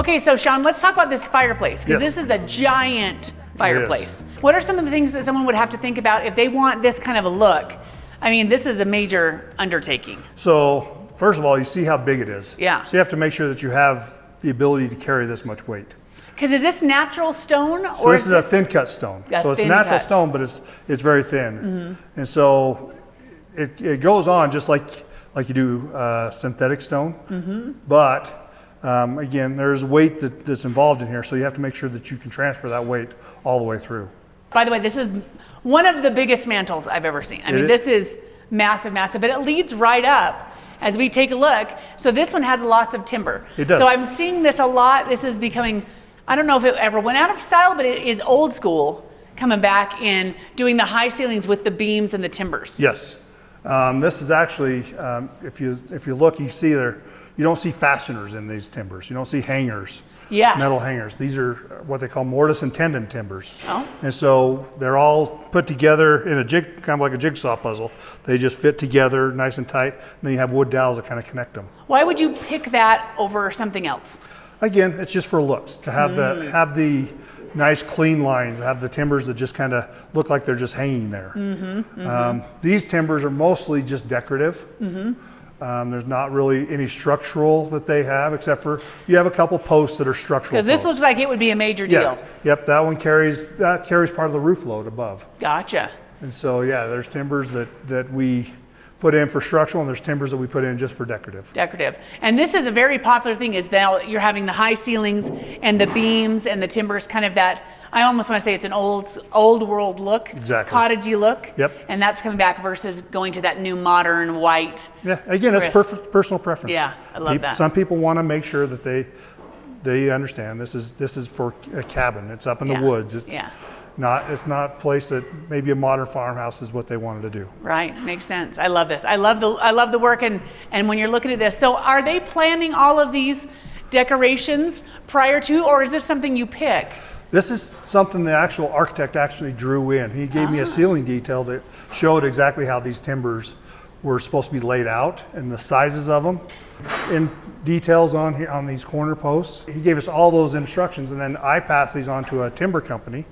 Okay, so Sean, let's talk about this fireplace, because Yes. this is a giant fireplace. What are some of the things that someone would have to think about if they want this kind of a look? I mean, this is a major undertaking. So first of all, you see how big it is. Yeah. So you have to make sure that you have the ability to carry this much weight. Because is this natural stone? So or this is a thin cut stone. So it's a natural stone, but it's very thin. And so it goes on just like you do synthetic stone. But again, there's weight that's involved in here, so you have to make sure that you can transfer that weight all the way through. By the way, this is one of the biggest mantles I've ever seen. I mean, this is massive, massive, but it leads right up as we take a look. So this one has lots of timber. It does. So I'm seeing this a lot. This is becoming, I don't know if it ever went out of style, but it is old school coming back in doing the high ceilings with the beams and the timbers. Yes. This is actually, if you look, you see there, you don't see fasteners in these timbers. You don't see hangers. Yes. Metal hangers. These are what they call mortise and tenon timbers. Oh. And so they're all put together in a kind of like a jigsaw puzzle. They just fit together nice and tight. And then you have wood dowels that kind of connect them. Why would you pick that over something else? Again, it's just for looks, to have the nice clean lines, have the timbers that just kind of look like they're just hanging there. These timbers are mostly just decorative. There's not really any structural that they have, except for you have a couple posts that are structural. Because this looks like it would be a major deal. Yep, that one carries part of the roof load above. Gotcha. And so yeah, there's timbers that we put in for structural, and there's timbers that we put in just for decorative. Decorative. And this is a very popular thing, is now you're having the high ceilings and the beams and the timbers, kind of that, I almost want to say it's an old world look. Exactly. Cottagey look. Yep. And that's coming back versus going to that new modern white. Yeah, again, it's personal preference. Yeah, I love that. Some people want to make sure that they understand this is for a cabin. It's up in the woods. It's not a place that maybe a modern farmhouse is what they wanted to do. Right, makes sense. I love this. I love the work, and when you're looking at this. So are they planning all of these decorations prior to, or is this something you pick? This is something the actual architect actually drew in. He gave me a ceiling detail that showed exactly how these timbers were supposed to be laid out and the sizes of them. In details on here on these corner posts. He gave us all those instructions, and then I passed these on to a timber company.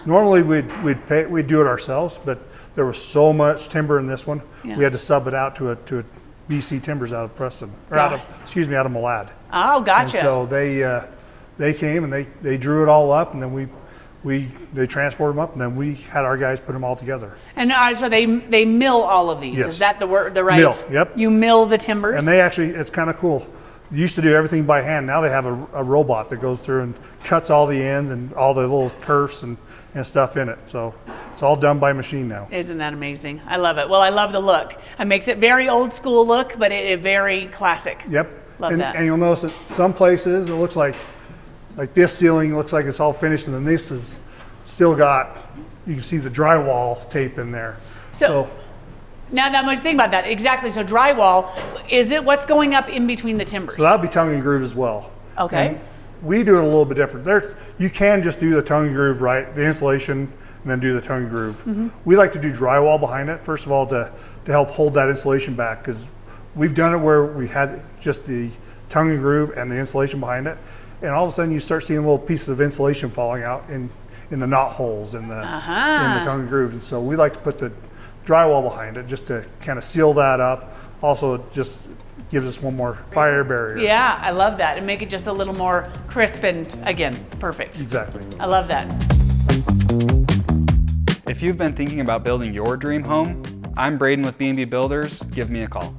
Normally we'd do it ourselves, but there was so much timber in this one, we had to sub it out to a BC Timbers out of Preston, or out of Malad. Oh, gotcha. And so they came and they drew it all up, and then they transported them up, and then we had our guys put them all together. And so they mill all of these. Yes. Is that the right? Mill, yep. You mill the timbers. And they actually, it's kind of cool. You used to do everything by hand. Now they have a robot that goes through and cuts all the ends and all the little kerfs and stuff in it. So it's all done by machine now. Isn't that amazing? I love it. Well, I love the look. It makes it very old school look, but it very classic. Yep. Love that. And you'll notice that some places it looks like this ceiling looks like it's all finished, and then this is still got, you can see the drywall tape in there. So now that much think about that. Exactly. So drywall, is it what's going up in between the timbers? So that'll be tongue and groove as well. Okay. And we do it a little bit different. You can just do the tongue and groove, right? The insulation, and then do the tongue and groove. We like to do drywall behind it, first of all, to help hold that insulation back, because we've done it where we had just the tongue and groove and the insulation behind it, and all of a sudden you start seeing little pieces of insulation falling out in the knot holes in the tongue and groove. And so we like to put the drywall behind it just to kind of seal that up. Also, it just gives us one more fire barrier. Yeah, I love that. And make it just a little more crisp and, again, perfect. Exactly. I love that. If you've been thinking about building your dream home, I'm Braden with B&B Builders. Give me a call.